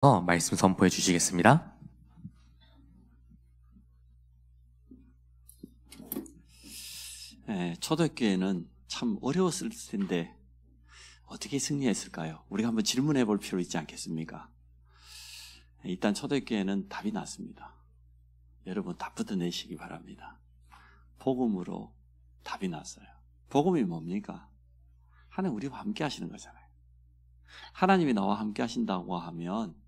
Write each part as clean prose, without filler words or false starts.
말씀 선포해 주시겠습니다. 초대교회는 참 어려웠을 텐데 어떻게 승리했을까요? 우리가 한번 질문해 볼 필요 있지 않겠습니까? 일단 초대교회는 답이 났습니다. 여러분 답부터 내시기 바랍니다. 복음으로 답이 났어요. 복음이 뭡니까? 하나님 우리와 함께 하시는 거잖아요. 하나님이 나와 함께 하신다고 하면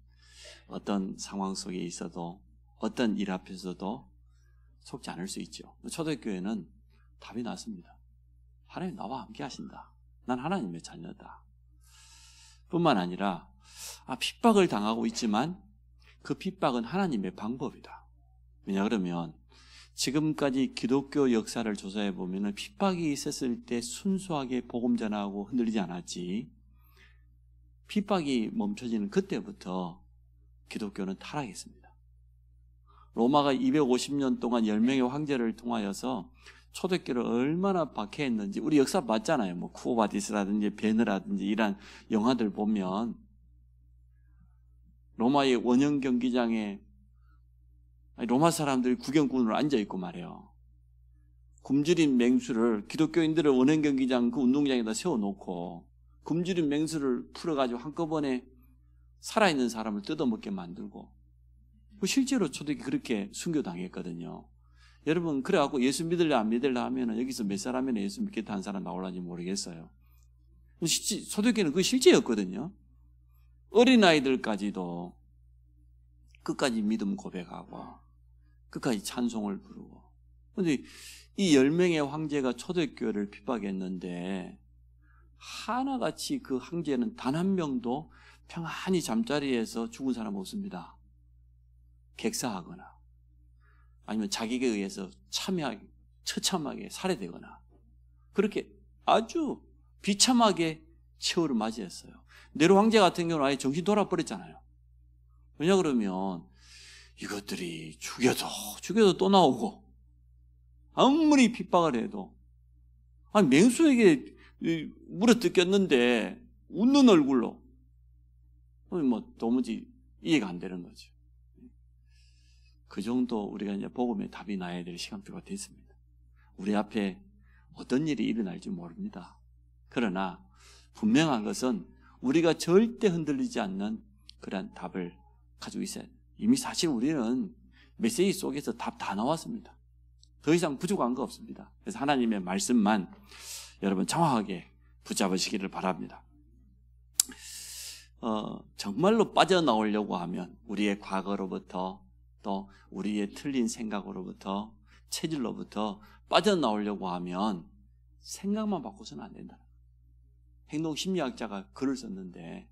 어떤 상황 속에 있어도 어떤 일 앞에서도 속지 않을 수 있죠. 초대교회는 답이 났습니다. 하나님 나와 함께 하신다. 난 하나님의 자녀다. 뿐만 아니라 핍박을 당하고 있지만 그 핍박은 하나님의 방법이다. 왜냐 그러면 지금까지 기독교 역사를 조사해 보면 핍박이 있었을 때 순수하게 복음 전하고 흔들리지 않았지, 핍박이 멈춰지는 그때부터 기독교는 타락했습니다. 로마가 250년 동안 10명의 황제를 통하여서 초대교를 얼마나 박해했는지 우리 역사 봤잖아요. 뭐 쿠오바디스라든지 베느라든지 이런 영화들 보면 로마의 원형 경기장에 로마 사람들이 구경꾼으로 앉아있고 말이에요. 굶주린 맹수를 기독교인들을 원형 경기장 그 운동장에다 세워놓고 굶주린 맹수를 풀어가지고 한꺼번에 살아있는 사람을 뜯어먹게 만들고, 실제로 초대교회 그렇게 순교당했거든요. 여러분 그래갖고 예수 믿을래 안 믿을래 하면 여기서 몇 사람이나 예수 믿겠다 한 사람 나올는지 모르겠어요. 초대교회는 그게 실제였거든요. 어린아이들까지도 끝까지 믿음 고백하고 끝까지 찬송을 부르고. 그런데 이 10명의 황제가 초대교회를 핍박했는데 하나같이 그 황제는 단 한 명도 평안히 잠자리에서 죽은 사람 없습니다. 객사하거나 아니면 자기에 의해서 처참하게 살해되거나 그렇게 아주 비참하게 최후를 맞이했어요. 네로 황제 같은 경우는 아예 정신 돌아버렸잖아요. 왜냐 그러면 이것들이 죽여도 또 나오고 아무리 핍박을 해도 맹수에게 물어뜯겼는데 웃는 얼굴로 도무지 이해가 안 되는 거죠. 그 정도 우리가 이제 복음의 답이 나야 될 시간표가 됐습니다. 우리 앞에 어떤 일이 일어날지 모릅니다. 그러나 분명한 것은 우리가 절대 흔들리지 않는 그러한 답을 가지고 있어야 돼요. 이미 사실 우리는 메시지 속에서 답 다 나왔습니다. 더 이상 부족한 거 없습니다. 그래서 하나님의 말씀만 여러분 정확하게 붙잡으시기를 바랍니다. 정말로 빠져나오려고 하면 우리의 과거로부터 또 우리의 틀린 생각으로부터 체질로부터 빠져나오려고 하면 생각만 바꿔서는 안 된다. 행동심리학자가 글을 썼는데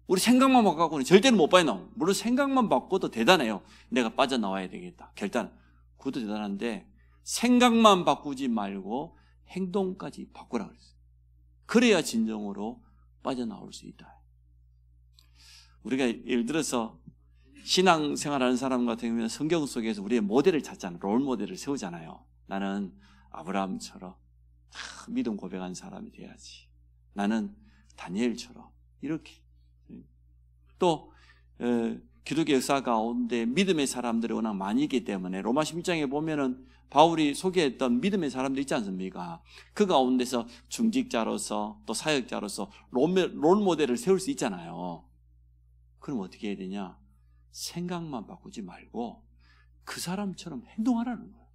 우리 생각만 바꿔서는 절대로 못 빠져나와요. 물론 생각만 바꿔도 대단해요. 내가 빠져나와야 되겠다. 결단 그것도 대단한데 생각만 바꾸지 말고 행동까지 바꾸라 그랬어요. 그래야 진정으로 빠져나올 수 있다. 우리가 예를 들어서 신앙생활하는 사람 같은 경우는 성경 속에서 우리의 모델을 찾잖아요. 롤 모델을 세우잖아요. 나는 아브라함처럼 믿음 고백한 사람이 돼야지. 나는 다니엘처럼 이렇게. 또 기독교 역사 가운데 믿음의 사람들이 워낙 많이 있기 때문에 로마 11장에 보면은 바울이 소개했던 믿음의 사람들 있지 않습니까? 그 가운데서 중직자로서 또 사역자로서 롤 모델을 세울 수 있잖아요. 그럼 어떻게 해야 되냐? 생각만 바꾸지 말고 그 사람처럼 행동하라는 거예요.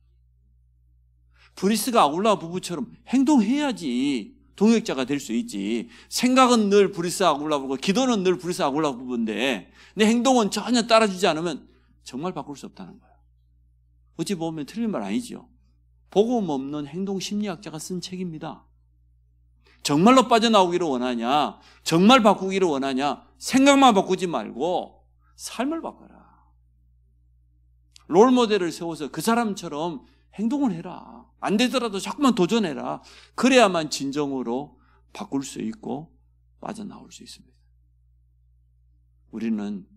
브리스가 아굴라 부부처럼 행동해야지 동역자가 될 수 있지. 생각은 늘 브리스 아굴라 부부고 기도는 늘 브리스 아굴라 부부인데 내 행동은 전혀 따라주지 않으면 정말 바꿀 수 없다는 거예요. 어찌 보면 틀린 말 아니죠. 복음 없는 행동심리학자가 쓴 책입니다. 정말로 빠져나오기를 원하냐, 정말 바꾸기를 원하냐, 생각만 바꾸지 말고 삶을 바꿔라. 롤 모델을 세워서 그 사람처럼 행동을 해라. 안 되더라도 자꾸만 도전해라. 그래야만 진정으로 바꿀 수 있고 빠져나올 수 있습니다. 우리는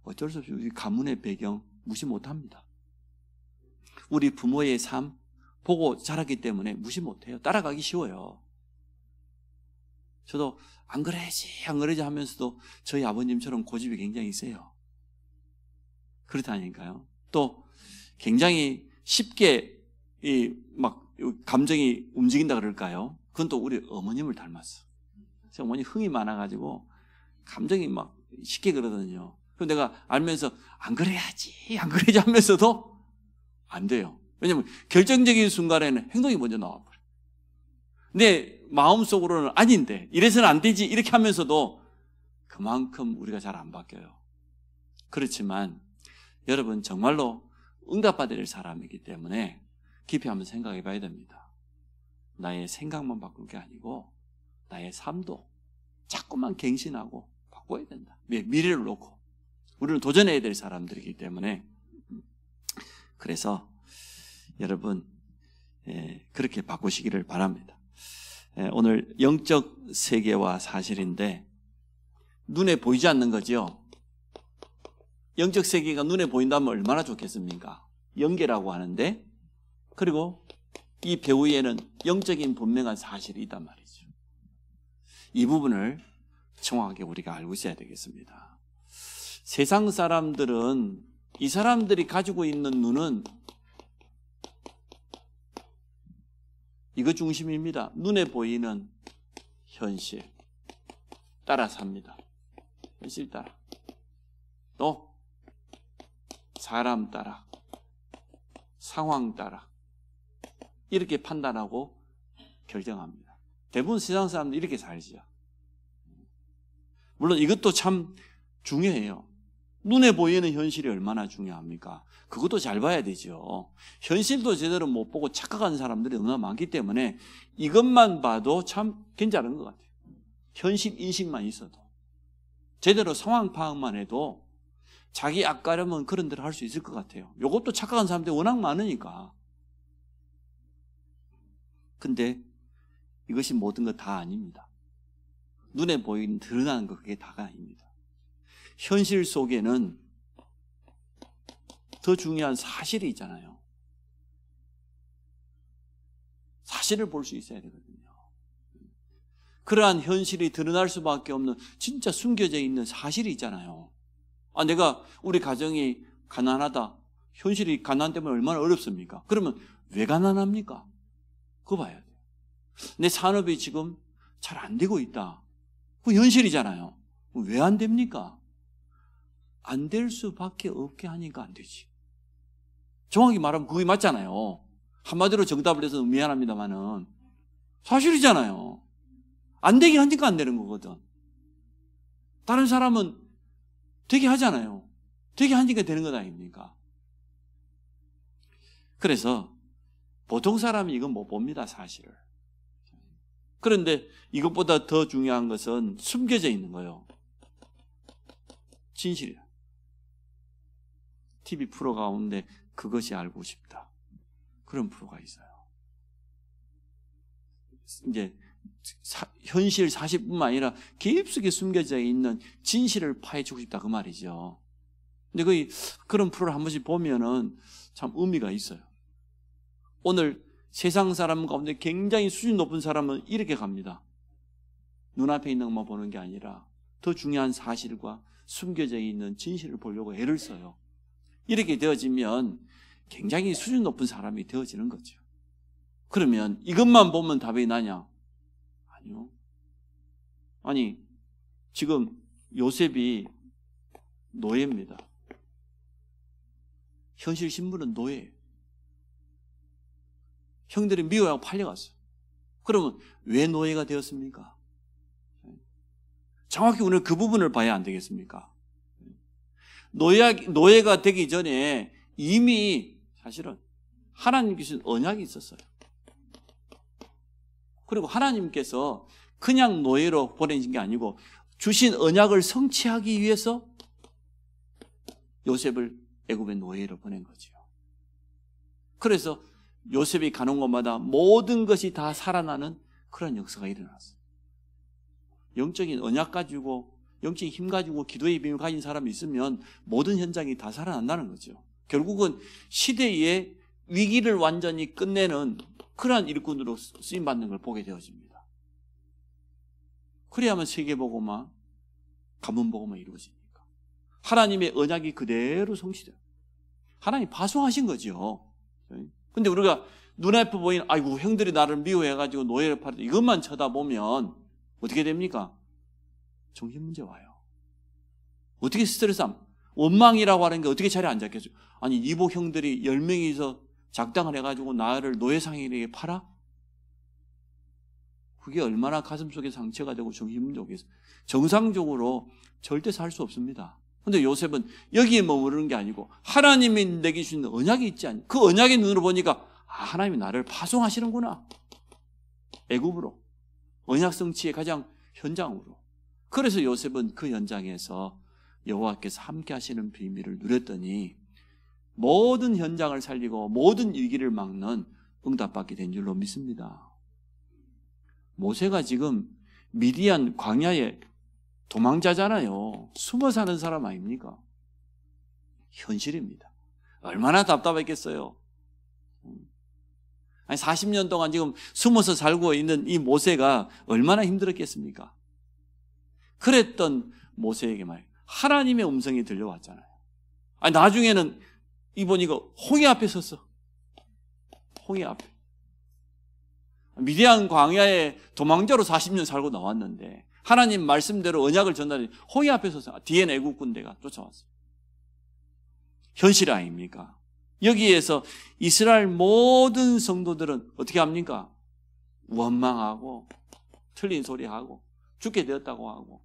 어쩔 수 없이 우리 가문의 배경 무시 못합니다. 우리 부모의 삶 보고 자랐기 때문에 무시 못해요. 따라가기 쉬워요. 저도 안 그래야지 하면서도 저희 아버님처럼 고집이 굉장히 세요. 그렇다니까요. 또 굉장히 쉽게 감정이 움직인다 그럴까요? 그건 또 우리 어머님을 닮았어. 제 어머니 흥이 많아가지고 감정이 막 쉽게 그러거든요. 그럼 내가 알면서 안 그래야지 하면서도 안 돼요. 왜냐면 결정적인 순간에는 행동이 먼저 나와버려요. 내 마음속으로는 아닌데 이래서는 안 되지 이렇게 하면서도 그만큼 우리가 잘 안 바뀌어요. 그렇지만 여러분 정말로 응답받을 사람이기 때문에 깊이 한번 생각해 봐야 됩니다. 나의 생각만 바꿀 게 아니고 나의 삶도 자꾸만 갱신하고 바꿔야 된다. 미래를 놓고 우리는 도전해야 될 사람들이기 때문에 그래서 여러분 그렇게 바꾸시기를 바랍니다. 오늘 영적 세계와 사실인데 눈에 보이지 않는 거죠. 영적 세계가 눈에 보인다면 얼마나 좋겠습니까? 영계라고 하는데 그리고 이 배후에는 영적인 분명한 사실이 있단 말이죠. 이 부분을 정확하게 우리가 알고 있어야 되겠습니다. 세상 사람들은 이 사람들이 가지고 있는 눈은 이거 중심입니다. 눈에 보이는 현실 따라 삽니다. 현실 따라. 또 사람 따라, 상황 따라 이렇게 판단하고 결정합니다. 대부분 세상 사람들이 이렇게 살죠. 물론 이것도 참 중요해요. 눈에 보이는 현실이 얼마나 중요합니까? 그것도 잘 봐야 되죠. 현실도 제대로 못 보고 착각하는 사람들이 너무나 많기 때문에 이것만 봐도 참 괜찮은 것 같아요. 현실 인식만 있어도. 제대로 상황 파악만 해도 자기 앞가려면 그런 대로 할 수 있을 것 같아요. 이것도 착각하는 사람들이 워낙 많으니까. 근데 이것이 모든 것 다 아닙니다. 눈에 보이는 드러나는 것 그게 다가 아닙니다. 현실 속에는 더 중요한 사실이 있잖아요. 사실을 볼 수 있어야 되거든요. 그러한 현실이 드러날 수밖에 없는 진짜 숨겨져 있는 사실이 있잖아요. 내가 우리 가정이 가난하다. 현실이 가난 때문에 얼마나 어렵습니까? 그러면 왜 가난합니까? 그거 봐야 돼요. 내 산업이 지금 잘 안 되고 있다. 그 현실이잖아요. 왜 안 됩니까? 안 될 수밖에 없게 하니까 안 되지. 정확히 말하면 그게 맞잖아요. 한마디로 정답을 해서 미안합니다만은 사실이잖아요. 안 되게 하니까 안 되는 거거든. 다른 사람은 되게 하잖아요. 되게 하니까 되는 것 아닙니까? 그래서 보통 사람이 이건 못 봅니다, 사실을. 그런데 이것보다 더 중요한 것은 숨겨져 있는 거예요. 진실이야. TV 프로 가운데 그것이 알고 싶다. 그런 프로가 있어요. 이제 현실 사실뿐만 아니라 깊숙이 숨겨져 있는 진실을 파헤치고 싶다 그 말이죠. 근데 그런 프로를 한 번씩 보면은 참 의미가 있어요. 오늘 세상 사람 가운데 굉장히 수준 높은 사람은 이렇게 갑니다. 눈앞에 있는 것만 보는 게 아니라 더 중요한 사실과 숨겨져 있는 진실을 보려고 애를 써요. 이렇게 되어지면 굉장히 수준 높은 사람이 되어지는 거죠. 그러면 이것만 보면 답이 나냐? 아니요. 아니, 지금 요셉이 노예입니다. 현실 신분은 노예예요. 형들이 미워하고 팔려갔어요. 그러면 왜 노예가 되었습니까? 정확히 우리는 그 부분을 봐야 안 되겠습니까? 노예가 되기 전에 이미 사실은 하나님께서 언약이 있었어요. 그리고 하나님께서 그냥 노예로 보내신 게 아니고 주신 언약을 성취하기 위해서 요셉을 애굽의 노예로 보낸 거죠. 그래서 요셉이 가는 곳마다 모든 것이 다 살아나는 그런 역사가 일어났어요. 영적인 언약 가지고 영적인 힘 가지고 기도의 비밀을 가진 사람이 있으면 모든 현장이 다 살아난다는 거죠. 결국은 시대의 위기를 완전히 끝내는 그러한 일꾼으로 쓰임받는 걸 보게 되어집니다. 그래야만 세계복음화, 가문복음화 이루어집니까? 하나님의 언약이 그대로 성취돼요. 하나님 파송하신 거죠. 근데 우리가 눈앞에 보이는 아이고 형들이 나를 미워해가지고 노예를 팔았다 이것만 쳐다보면 어떻게 됩니까? 정신문제 와요. 어떻게 스트레스 원망이라고 하는 게 어떻게 자리에 안 잡겠어요? 아니 이복 형들이 10명이서 작당을 해가지고 나를 노예상인에게 팔아? 그게 얼마나 가슴속에 상처가 되고 정신문제 오겠어요. 정상적으로 절대 살 수 없습니다. 근데 요셉은 여기에 머무르는 게 아니고 하나님이 내게 주신 언약이 있지 않니? 그 언약의 눈으로 보니까 하나님이 나를 파송하시는구나. 애굽으로. 언약 성취의 가장 현장으로. 그래서 요셉은 그 현장에서 여호와께서 함께 하시는 비밀을 누렸더니 모든 현장을 살리고 모든 위기를 막는 응답받게 된 줄로 믿습니다. 모세가 지금 미디안 광야에 도망자잖아요. 숨어 사는 사람 아닙니까? 현실입니다. 얼마나 답답했겠어요. 아니 40년 동안 지금 숨어서 살고 있는 이 모세가 얼마나 힘들었겠습니까? 그랬던 모세에게 말이에요. 하나님의 음성이 들려왔잖아요. 아니 나중에는 이보니까 홍해 앞에 섰어. 홍해 앞에. 미디안 광야에 도망자로 40년 살고 나왔는데 하나님 말씀대로 언약을 전달해 홍해 앞에 서서 뒤에는 애국 군대가 쫓아왔어요. 현실 아닙니까? 여기에서 이스라엘 모든 성도들은 어떻게 합니까? 원망하고 틀린 소리하고 죽게 되었다고 하고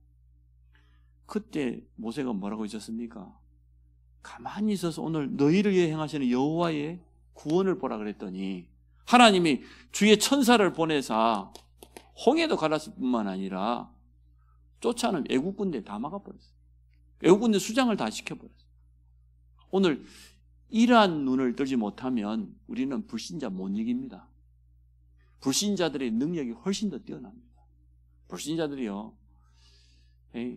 그때 모세가 뭐라고 있었습니까? 가만히 있어서 오늘 너희를 위해 행하시는 여호와의 구원을 보라 그랬더니 하나님이 주의 천사를 보내사 홍해도 갈았을 뿐만 아니라 쫓아오는 애국 군대 다 막아버렸어요. 애국 군대 수장을 다 시켜버렸어요. 오늘 이러한 눈을 들지 못하면 우리는 불신자 못 이깁니다. 불신자들의 능력이 훨씬 더 뛰어납니다. 불신자들이요,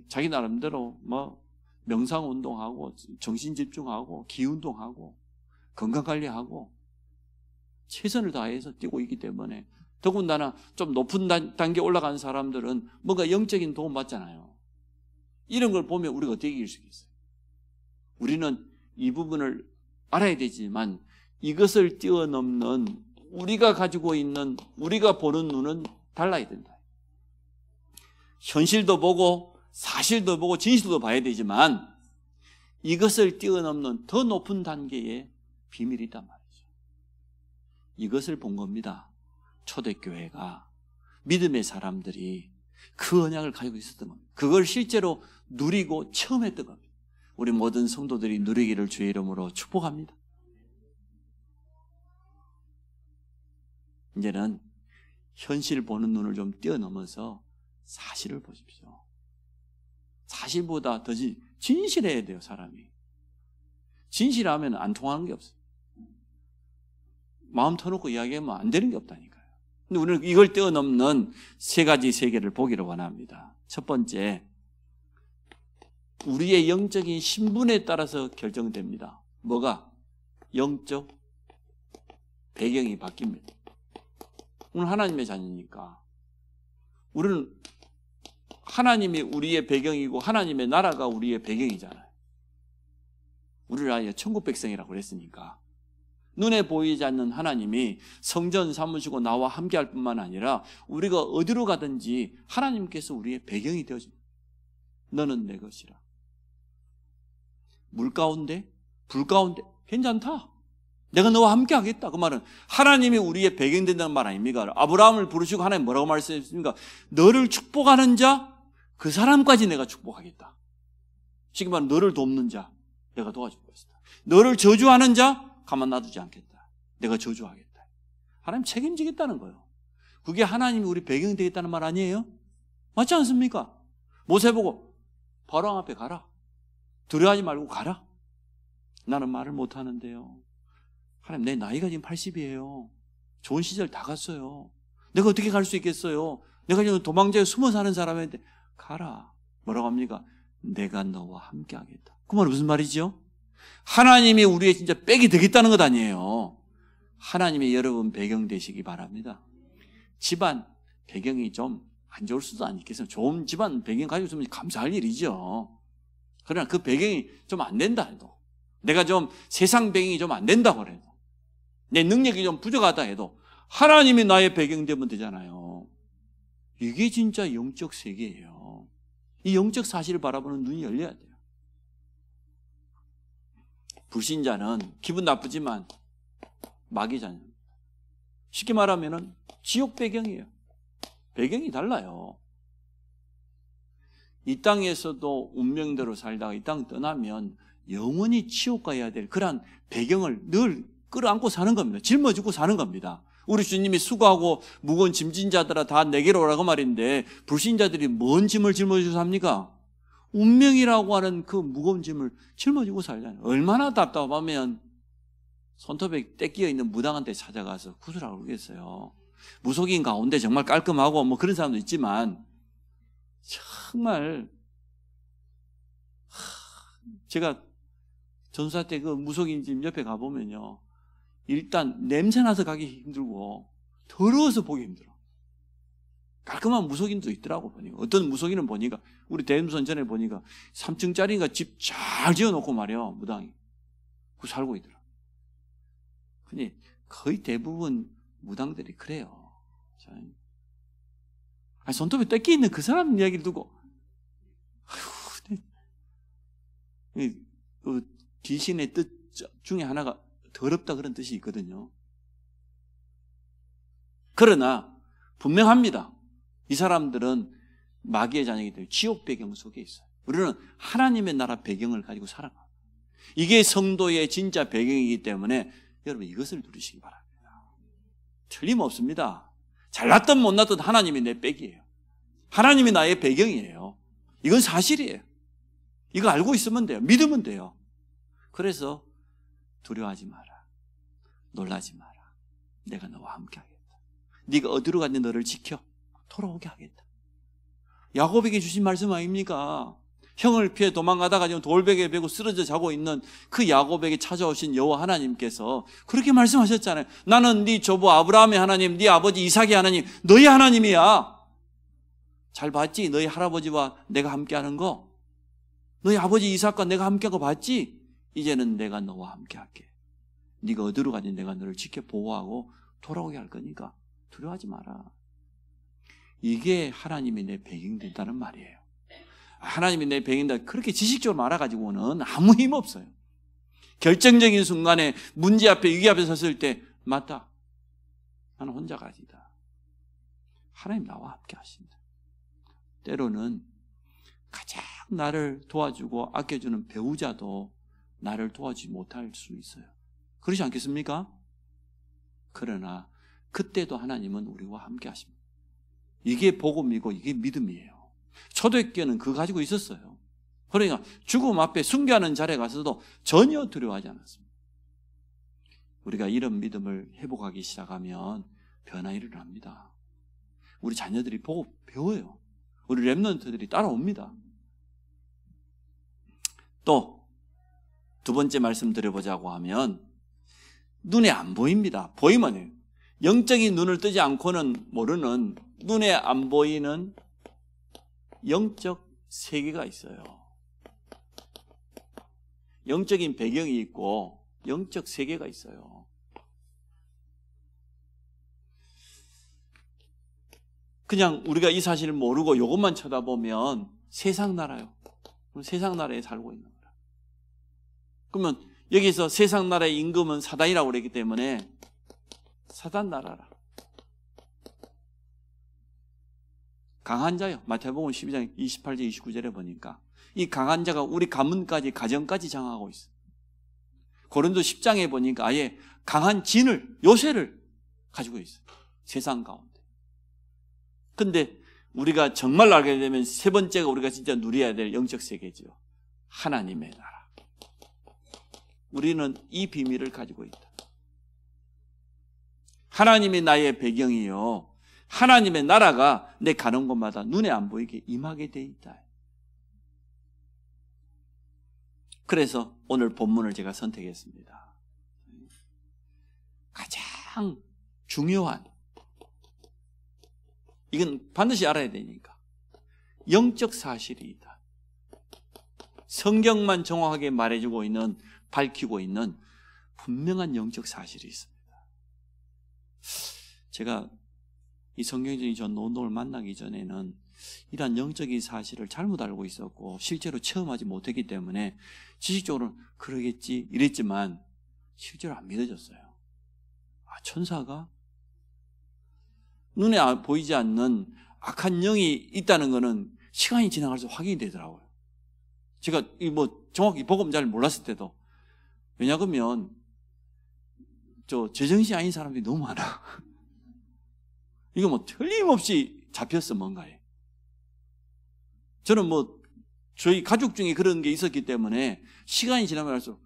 자기 나름대로 뭐 명상운동하고 정신집중하고 기운동하고 건강관리하고 최선을 다해서 뛰고 있기 때문에 더군다나 좀 높은 단계 올라간 사람들은 뭔가 영적인 도움 받잖아요. 이런 걸 보면 우리가 어떻게 이길 수 있겠어요? 우리는 이 부분을 알아야 되지만 이것을 뛰어넘는 우리가 가지고 있는 우리가 보는 눈은 달라야 된다. 현실도 보고 사실도 보고 진실도 봐야 되지만 이것을 뛰어넘는 더 높은 단계의 비밀이 있단 말이죠. 이것을 본 겁니다. 초대교회가 믿음의 사람들이 그 언약을 가지고 있었던 겁니다. 그걸 실제로 누리고 처음 했던 겁니다. 우리 모든 성도들이 누리기를 주의 이름으로 축복합니다. 이제는 현실 보는 눈을 좀 뛰어넘어서 사실을 보십시오. 사실보다 더 진실해야 돼요, 사람이. 진실하면 안 통하는 게 없어요. 마음 터놓고 이야기하면 안 되는 게 없다니까요. 근데 우리는 이걸 뛰어넘는 세 가지 세계를 보기를 원합니다. 첫 번째, 우리의 영적인 신분에 따라서 결정됩니다. 뭐가? 영적 배경이 바뀝니다. 오늘 하나님의 자녀니까 우리는 하나님이 우리의 배경이고 하나님의 나라가 우리의 배경이잖아요. 우리를 아예 천국 백성이라고 그랬으니까 눈에 보이지 않는 하나님이 성전 삼으시고 나와 함께할 뿐만 아니라 우리가 어디로 가든지 하나님께서 우리의 배경이 되어집니다. 너는 내 것이라. 물 가운데, 불 가운데 괜찮다. 내가 너와 함께 하겠다. 그 말은 하나님이 우리의 배경이 된다는 말 아닙니까? 아브라함을 부르시고 하나님 뭐라고 말씀했습니까? 너를 축복하는 자, 그 사람까지 내가 축복하겠다. 쉽게 말하면 너를 돕는 자, 내가 도와줄 것이다. 너를 저주하는 자, 가만 놔두지 않겠다. 내가 저주하겠다. 하나님 책임지겠다는 거예요. 그게 하나님이 우리 배경이 되겠다는 말 아니에요? 맞지 않습니까? 모세 보고 바로 앞에 가라. 두려워하지 말고 가라. 나는 말을 못하는데요. 하나님, 내 나이가 지금 80이에요. 좋은 시절 다 갔어요. 내가 어떻게 갈 수 있겠어요? 내가 지금 도망자에 숨어 사는 사람인데 가라. 뭐라고 합니까? 내가 너와 함께 하겠다. 그 말은 무슨 말이죠? 하나님이 우리의 진짜 백이 되겠다는 것 아니에요. 하나님이 여러분 배경 되시기 바랍니다. 집안 배경이 좀 안 좋을 수도 있겠어요. 좋은 집안 배경 가지고 있으면 감사할 일이죠. 그러나 그 배경이 좀 안 된다 해도, 내가 좀 세상 배경이 좀 안 된다고 해도, 내 능력이 좀 부족하다 해도 하나님이 나의 배경 되면 되잖아요. 이게 진짜 영적 세계예요. 이 영적 사실을 바라보는 눈이 열려야 돼요. 불신자는 기분 나쁘지만 마귀자녀. 쉽게 말하면 지옥 배경이에요. 배경이 달라요. 이 땅에서도 운명대로 살다가 이 땅 떠나면 영원히 지옥 가야 될 그러한 배경을 늘 끌어안고 사는 겁니다. 짊어지고 사는 겁니다. 우리 주님이 수고하고 무거운 짐진 자들아 다 내게로 오라고 말인데, 불신자들이 뭔 짐을 짊어지고 삽니까? 운명이라고 하는 그 무거운 짐을 짊어지고 살잖아요. 얼마나 답답하면 손톱에 떼끼어 있는 무당한테 찾아가서 구슬하고 그러겠어요. 무속인 가운데 정말 깔끔하고 뭐 그런 사람도 있지만, 정말 제가 전사 때 그 무속인 집 옆에 가보면요, 일단 냄새나서 가기 힘들고 더러워서 보기 힘들어. 깔끔한 무속인도 있더라고. 보니까 어떤 무속인은 보니까, 우리 대림선 전에 보니까 3층짜리인가 집 잘 지어놓고 말이야, 무당이 그 살고 있더라. 근데 거의 대부분 무당들이 그래요. 아니, 손톱에 떼끼 있는 그 사람 이야기를 두고, 그 귀신의 뜻 중에 하나가 더럽다 그런 뜻이 있거든요. 그러나 분명합니다. 이 사람들은 마귀의 자녀이기 때문에 지옥 배경 속에 있어요. 우리는 하나님의 나라 배경을 가지고 살아갑니다. 이게 성도의 진짜 배경이기 때문에 여러분 이것을 누리시기 바랍니다. 틀림없습니다. 잘났든 못났든 하나님이 내 백이에요. 하나님이 나의 배경이에요. 이건 사실이에요. 이거 알고 있으면 돼요. 믿으면 돼요. 그래서 두려워하지 마라. 놀라지 마라. 내가 너와 함께 하겠다. 네가 어디로 갔는지 너를 지켜 돌아오게 하겠다. 야곱에게 주신 말씀 아닙니까? 형을 피해 도망가다가 지금 돌베개에 베고 쓰러져 자고 있는 그 야곱에게 찾아오신 여호와 하나님께서 그렇게 말씀하셨잖아요. 나는 네 조부 아브라함의 하나님, 네 아버지 이삭의 하나님, 너희 하나님이야. 잘 봤지? 너희 할아버지와 내가 함께하는 거, 너희 아버지 이삭과 내가 함께한 거 봤지? 이제는 내가 너와 함께할게. 네가 어디로 가든지 내가 너를 지켜 보호하고 돌아오게 할 거니까 두려워하지 마라. 이게 하나님이 내 배경이 된다는 말이에요. 하나님이 내 배경이다 그렇게 지식적으로 알아가지고는 아무 힘 없어요. 결정적인 순간에 문제 앞에, 위기 앞에 섰을 때 맞다, 나는 혼자가 아니다. 하나님 나와 함께 하신다. 때로는 가장 나를 도와주고 아껴주는 배우자도 나를 도와주지 못할 수 있어요. 그렇지 않겠습니까? 그러나 그때도 하나님은 우리와 함께 하십니다. 이게 복음이고 이게 믿음이에요. 초대교회는 그거 가지고 있었어요. 그러니까 죽음 앞에 순교하는 자리에 가서도 전혀 두려워하지 않았습니다. 우리가 이런 믿음을 회복하기 시작하면 변화 일어납니다. 우리 자녀들이 보고 배워요. 우리 랩런트들이 따라옵니다. 또 두 번째 말씀 드려보자고 하면 눈에 안 보입니다. 보이면 해요. 영적인 눈을 뜨지 않고는 모르는, 눈에 안 보이는 영적 세계가 있어요. 영적인 배경이 있고 영적 세계가 있어요. 그냥 우리가 이 사실을 모르고 이것만 쳐다보면 세상 나라요. 세상 나라에 살고 있는 거라. 그러면 여기서 세상 나라의 임금은 사단이라고 그랬기 때문에 사단 나라라. 강한 자요. 마태복음 12장 28절 29절에 보니까 이 강한 자가 우리 가문까지, 가정까지 장악하고 있어요. 고린도 10장에 보니까 아예 강한 진을, 요새를 가지고 있어요. 세상 가운데. 근데 우리가 정말 알게 되면 세 번째가 우리가 진짜 누려야 될 영적 세계죠. 하나님의 나라. 우리는 이 비밀을 가지고 있다. 하나님이 나의 배경이요, 하나님의 나라가 내 가는 곳마다 눈에 안 보이게 임하게 돼 있다. 그래서 오늘 본문을 제가 선택했습니다. 가장 중요한 이건 반드시 알아야 되니까. 영적 사실이다. 성경만 정확하게 말해주고 있는, 밝히고 있는 분명한 영적 사실이 있습니다. 제가 이 성경적인 존 노노를 만나기 전에는 이러한 영적인 사실을 잘못 알고 있었고 실제로 체험하지 못했기 때문에 지식적으로는 그러겠지 이랬지만 실제로 안 믿어졌어요. 천사가 눈에 보이지 않는 악한 영이 있다는 것은 시간이 지나갈수록 확인이 되더라고요. 제가 정확히 복음 잘 몰랐을 때도. 왜냐하면 제정신이 아닌 사람들이 너무 많아. 이거 틀림없이 잡혔어, 뭔가에. 저는 저희 가족 중에 그런 게 있었기 때문에 시간이 지나면 할수록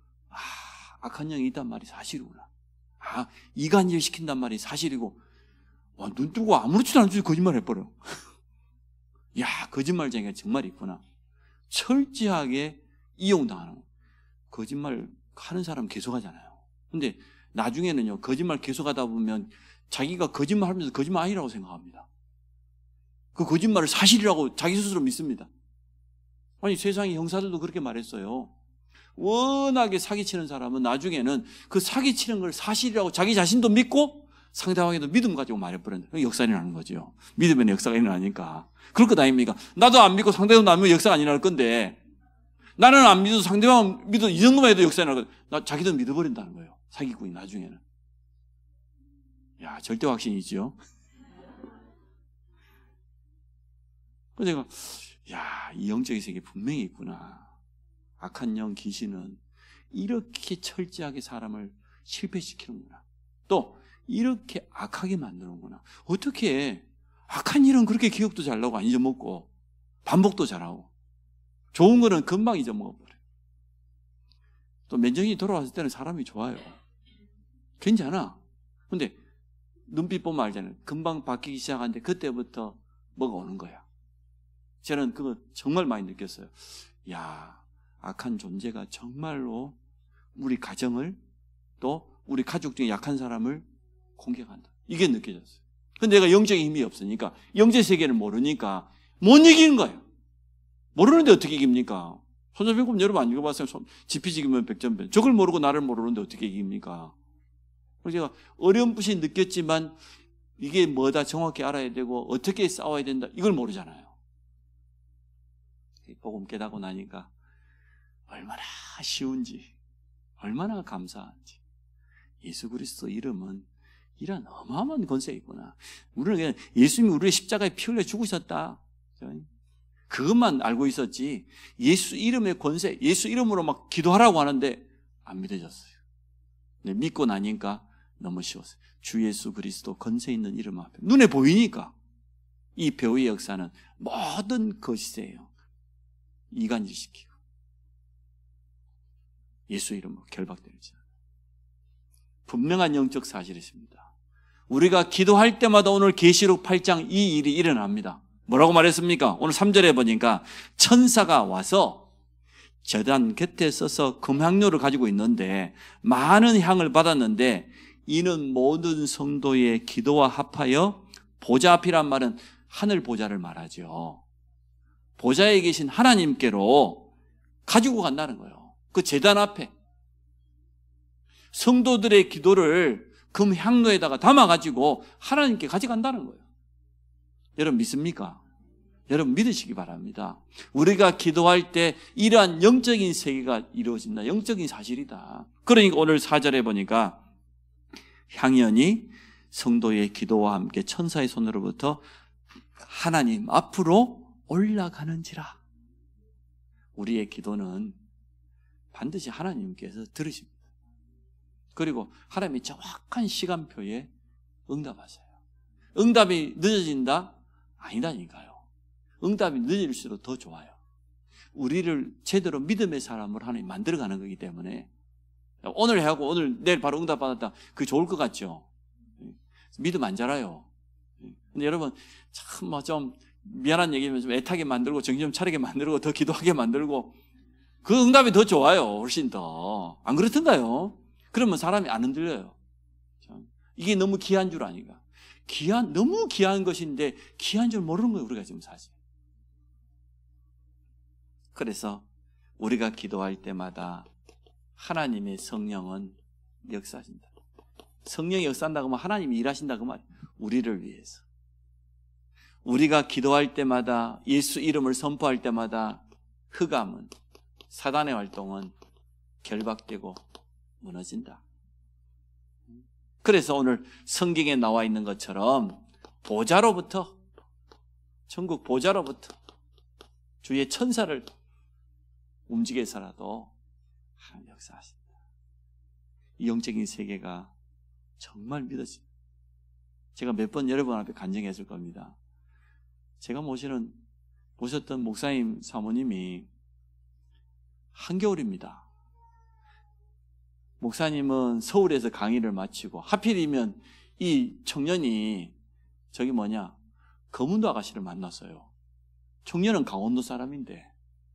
악한 영이 있단 말이 사실이구나. 이간질 시킨단 말이 사실이고, 눈 뜨고 아무렇지도 않은 거짓말 해버려. 야, 거짓말쟁이가 정말 있구나. 철저하게 이용당하는 거짓말 하는 사람 계속하잖아요. 근데 나중에는요, 거짓말 계속하다 보면 자기가 거짓말 하면서 거짓말 아니라고 생각합니다. 그 거짓말을 사실이라고 자기 스스로 믿습니다. 아니, 세상의 형사들도 그렇게 말했어요. 워낙에 사기치는 사람은 나중에는 그 사기치는 걸 사실이라고 자기 자신도 믿고 상대방에도 믿음 가지고 말해버렸는데 역사가 일어나는 거죠. 믿으면 역사가 일어나니까. 그럴 것 아닙니까? 나도 안 믿고 상대방도 안 믿으면 역사가 안 일어날 건데 나는 안 믿어도 상대방 믿어도 이 정도만 해도 역사가 일어날 건데 자기도 믿어버린다는 거예요. 사기꾼이 나중에는. 야, 절대 확신이죠. 그래서 제가 이 영적인 세계 분명히 있구나. 악한 영 귀신은 이렇게 철저하게 사람을 실패시키는구나. 또 이렇게 악하게 만드는구나. 어떻게 악한 일은 그렇게 기억도 잘 나고 안 잊어먹고 반복도 잘하고 좋은 거는 금방 잊어먹어버려요. 또 면정이 돌아왔을 때는 사람이 좋아요. 괜찮아. 근데 눈빛 보면 알잖아요. 금방 바뀌기 시작하는데 그때부터 뭐가 오는 거야. 저는 그거 정말 많이 느꼈어요. 야, 악한 존재가 정말로 우리 가정을 또 우리 가족 중에 약한 사람을 공격한다. 이게 느껴졌어요. 근데 내가 영적인 힘이 없으니까 영적 세계를 모르니까 못 이기는 거예요. 모르는데 어떻게 이깁니까? 손자병법 여러분 안 읽어봤어요? 지피지기면 백전변. 저걸 모르고 나를 모르는데 어떻게 이깁니까? 그래서 제가 어렴풋이 느꼈지만 이게 뭐다 정확히 알아야 되고 어떻게 싸워야 된다 이걸 모르잖아요. 복음 깨닫고 나니까 얼마나 쉬운지 얼마나 감사한지. 예수 그리스도 이름은 이런 어마어마한 권세가 있구나. 우리는 그냥 예수님이 우리의 십자가에 피 흘려 죽으셨다. 그것만 알고 있었지 예수 이름의 권세, 예수 이름으로 막 기도하라고 하는데 안 믿어졌어요. 근데 믿고 나니까 너무 쉬웠어요. 주 예수 그리스도 권세 있는 이름 앞에 눈에 보이니까 이 배후의 역사는 모든 거짓이에요. 이간질시키고 예수 이름으로 결박되지 않아요. 분명한 영적 사실이 있습니다. 우리가 기도할 때마다 오늘 계시록 8장 이 일이 일어납니다. 뭐라고 말했습니까? 오늘 3절에 보니까 천사가 와서 제단 곁에 서서 금향료를 가지고 있는데 많은 향을 받았는데 이는 모든 성도의 기도와 합하여 보좌 앞이란 말은 하늘 보좌를 말하죠. 보좌에 계신 하나님께로 가지고 간다는 거예요. 그 제단 앞에 성도들의 기도를 금향로에다가 담아가지고 하나님께 가져간다는 거예요. 여러분 믿습니까? 여러분 믿으시기 바랍니다. 우리가 기도할 때 이러한 영적인 세계가 이루어진다. 영적인 사실이다. 그러니까 오늘 4절에 보니까 향연이 성도의 기도와 함께 천사의 손으로부터 하나님 앞으로 올라가는지라. 우리의 기도는 반드시 하나님께서 들으십니다. 그리고 하나님이 정확한 시간표에 응답하세요. 응답이 늦어진다? 아니다니까요. 응답이 늦을수록 더 좋아요. 우리를 제대로 믿음의 사람으로 하나님 만들어가는 거기 때문에 오늘 해하고 오늘 내일 바로 응답받았다. 그게 좋을 것 같죠? 믿음 안 자라요. 근데 여러분 참 좀 미안한 얘기면 좀 애타게 만들고 정신 좀 차리게 만들고 더 기도하게 만들고 그 응답이 더 좋아요. 훨씬 더. 안 그렇던가요? 그러면 사람이 안 흔들려요. 이게 너무 귀한 줄 아니까. 너무 귀한 것인데 귀한 줄 모르는 거예요, 우리가 지금 사실. 그래서 우리가 기도할 때마다 하나님의 성령은 역사하신다. 성령이 역사한다고 하면 하나님이 일하신다 그 말이에요. 우리를 위해서. 우리가 기도할 때마다 예수 이름을 선포할 때마다 흑암은 사단의 활동은 결박되고 무너진다. 그래서 오늘 성경에 나와 있는 것처럼 보좌로부터 천국 보좌로부터 주의 천사를 움직여서라도 하나님 역사하신다. 이 영적인 세계가 정말 믿어집니다. 제가 몇 번 여러분 앞에 간증했을 겁니다. 제가 모셨던 목사님 사모님이 한겨울입니다. 목사님은 서울에서 강의를 마치고 하필이면 이 청년이 거문도 아가씨를 만났어요. 청년은 강원도 사람인데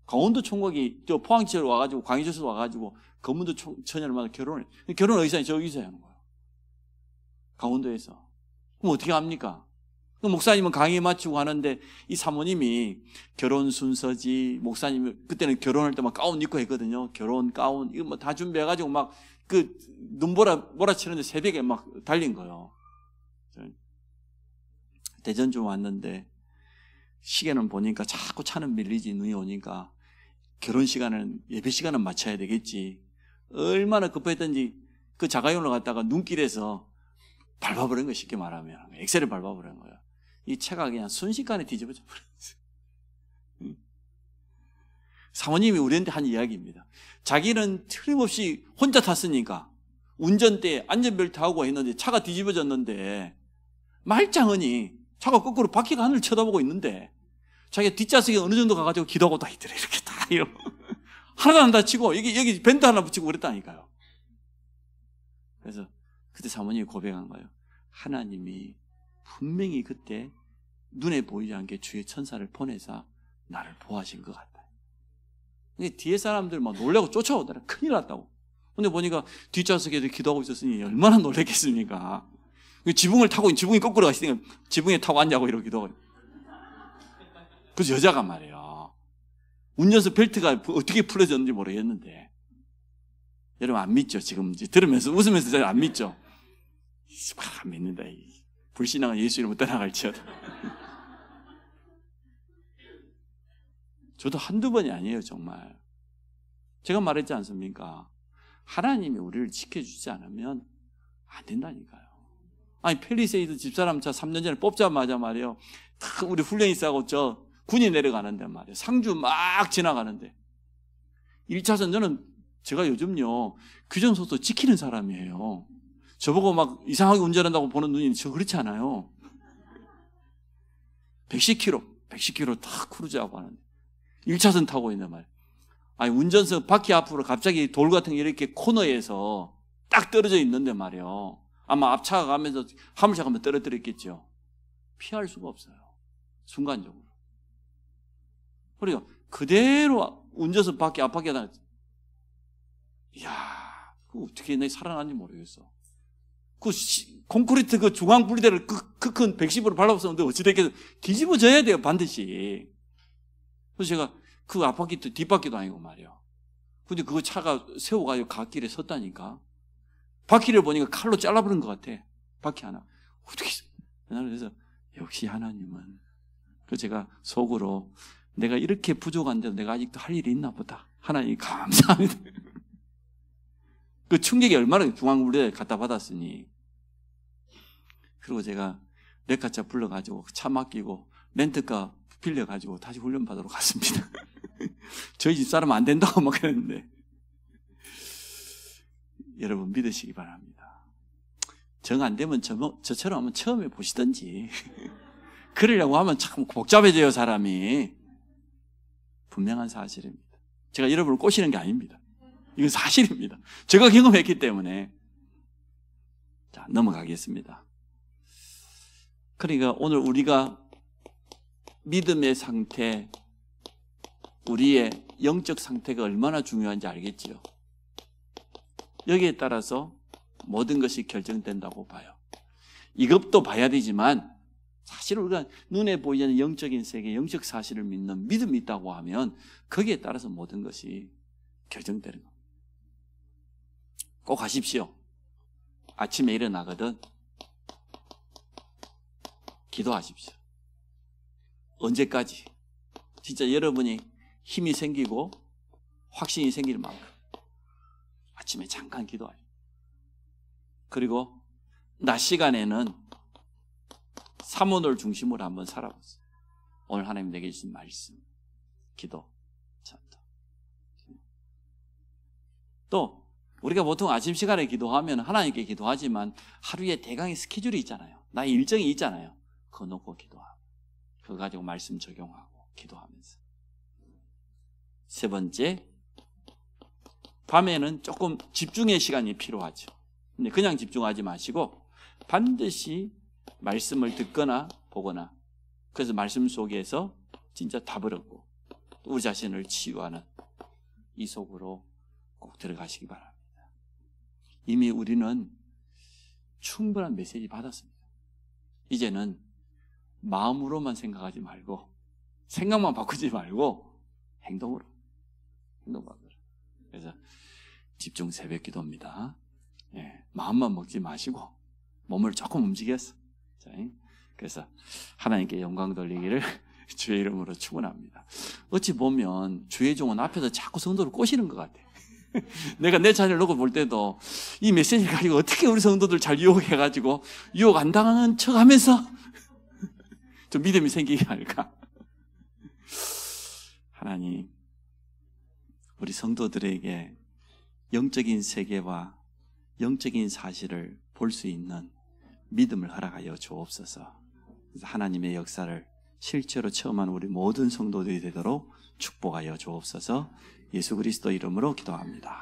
강원도 총각이 저 포항시로 와가지고 광주에서 와가지고 거문도 처녀를 만나 결혼 의사는 저기서 하는 거예요. 강원도에서. 그럼 어떻게 합니까? 목사님은 강의 마치고 하는데 이 사모님이 결혼 순서지, 목사님이 그때는 결혼할 때 막 가운 입고 했거든요. 결혼 가운 이거 뭐 다 준비해가지고 막 그 몰아치는데 새벽에 막 달린 거예요. 대전 좀 왔는데 시계는 보니까 자꾸 차는 밀리지, 눈이 오니까 결혼 시간은 예배 시간은 맞춰야 되겠지. 얼마나 급했던지 그 자가용을 갖다가 눈길에서 밟아버린 거예요. 쉽게 말하면 엑셀을 밟아버린 거예요. 이 차가 그냥 순식간에 뒤집어져 버렸어요. 사모님이 우리한테 한 이야기입니다. 자기는 틀림없이 혼자 탔으니까 운전대에 안전벨트 하고 했는데 차가 뒤집어졌는데 말짱하니 차가 거꾸로 바퀴가 하늘을 쳐다보고 있는데 자기가 뒷좌석에 어느 정도 가가지고 기도하고 다 있더래. 이렇게 다 이러고 하나도 안 다치고 여기 밴드 하나 붙이고 그랬다니까요. 그래서 그때 사모님이 고백한 거예요. 하나님이 분명히 그때 눈에 보이지 않게 주의 천사를 보내사 나를 보호하신 것 같다. 근데 뒤에 사람들 막 놀라고 쫓아오더라. 큰일 났다고. 근데 보니까 뒷좌석에도 기도하고 있었으니 얼마나 놀랬겠습니까? 지붕을 타고 지붕이 거꾸로 가시니까 지붕에 타고 앉냐고 이러기도 하고. 그래서 여자가 말이에요. 운전석 벨트가 어떻게 풀어졌는지 모르겠는데 여러분 안 믿죠? 지금 들으면서 웃으면서 잘 안 믿죠? 안 믿는다. 불신앙은 예수 이름으로 떠나갈지어다. 저도 한두 번이 아니에요, 정말. 제가 말했지 않습니까? 하나님이 우리를 지켜주지 않으면 안 된다니까요. 아니, 펠리세이드 집사람 차 3년 전에 뽑자마자 말이에요. 다 우리 훈련이 싸고 저 군이 내려가는데 말이에요. 상주 막 지나가는데. 1차선 저는 제가 요즘요, 규정속도 지키는 사람이에요. 저보고 막 이상하게 운전한다고 보는 눈이 저 그렇지 않아요. 110km 다 크루즈하고 하는데 1차선 타고 있는 말이에요. 아니, 운전석 바퀴 앞으로 갑자기 돌 같은 게 이렇게 코너에서 딱 떨어져 있는데 말이에요. 아마 앞차가 가면서 화물차 가면 떨어뜨렸겠죠. 피할 수가 없어요. 순간적으로. 그리고 그대로 운전석 바퀴 앞바퀴에다 이야, 그거 어떻게 내 살아났는지 모르겠어. 그 콘크리트 그 중앙 분리대를 그 큰 110으로 밟았었는데 어찌됐겠어. 뒤집어져야 돼요, 반드시. 그래서 제가 그 앞바퀴도 뒷바퀴도 아니고 말이에요. 근데 그거 차가 세워가지고 갓길에 섰다니까. 바퀴를 보니까 칼로 잘라버린 것 같아. 바퀴 하나. 어떻게, 그래서 역시 하나님은. 그래서 제가 속으로 내가 이렇게 부족한데도 내가 아직도 할 일이 있나 보다. 하나님 감사합니다. 그 충격이 얼마나 중앙분리대에 갖다 받았으니. 그리고 제가 레카차 불러가지고 차 맡기고 렌트카 빌려가지고 다시 훈련받으러 갔습니다. 저희 집 사람 안 된다고 막 그랬는데. 여러분 믿으시기 바랍니다. 정 안 되면 저처럼 한번 처음에 보시든지. 그러려고 하면 참 복잡해져요, 사람이. 분명한 사실입니다. 제가 여러분을 꼬시는 게 아닙니다. 이건 사실입니다. 제가 경험했기 때문에. 자, 넘어가겠습니다. 그러니까 오늘 우리가 믿음의 상태, 우리의 영적 상태가 얼마나 중요한지 알겠지요. 여기에 따라서 모든 것이 결정된다고 봐요. 이것도 봐야 되지만 사실 우리가 눈에 보이는 영적인 세계, 영적 사실을 믿는 믿음이 있다고 하면 거기에 따라서 모든 것이 결정되는 겁니다. 꼭 하십시오. 아침에 일어나거든 기도하십시오. 언제까지? 진짜 여러분이 힘이 생기고 확신이 생길 만큼 아침에 잠깐 기도하십시오. 그리고 낮 시간에는 사모를 중심으로 한번 살아보세요. 오늘 하나님 내게 주신 말씀, 기도, 찬송. 또 우리가 보통 아침 시간에 기도하면 하나님께 기도하지만 하루에 대강의 스케줄이 있잖아요. 나의 일정이 있잖아요. 그거 놓고 기도하고 그거 가지고 말씀 적용하고 기도하면서. 세 번째, 밤에는 조금 집중의 시간이 필요하죠. 근데 그냥 집중하지 마시고 반드시 말씀을 듣거나 보거나 그래서 말씀 속에서 진짜 답을 얻고 우리 자신을 치유하는 이 속으로 꼭 들어가시기 바랍니다. 이미 우리는 충분한 메시지 받았습니다. 이제는 마음으로만 생각하지 말고 생각만 바꾸지 말고 행동으로 바꾸라. 그래서 집중 새벽 기도입니다. 예, 마음만 먹지 마시고 몸을 조금 움직였어. 자, 그래서 하나님께 영광 돌리기를 주의 이름으로 축원합니다. 어찌 보면 주의 종은 앞에서 자꾸 성도를 꼬시는 것 같아. 내가 내 자신을 놓고 볼 때도 이 메시지를 가지고 어떻게 우리 성도들 잘 유혹해가지고 유혹 안 당하는 척하면서 좀 믿음이 생기게 할까? 하나님, 우리 성도들에게 영적인 세계와 영적인 사실을 볼 수 있는 믿음을 허락하여 주옵소서. 그래서 하나님의 역사를 실제로 체험한 우리 모든 성도들이 되도록 축복하여 주옵소서. 예수 그리스도 이름으로 기도합니다.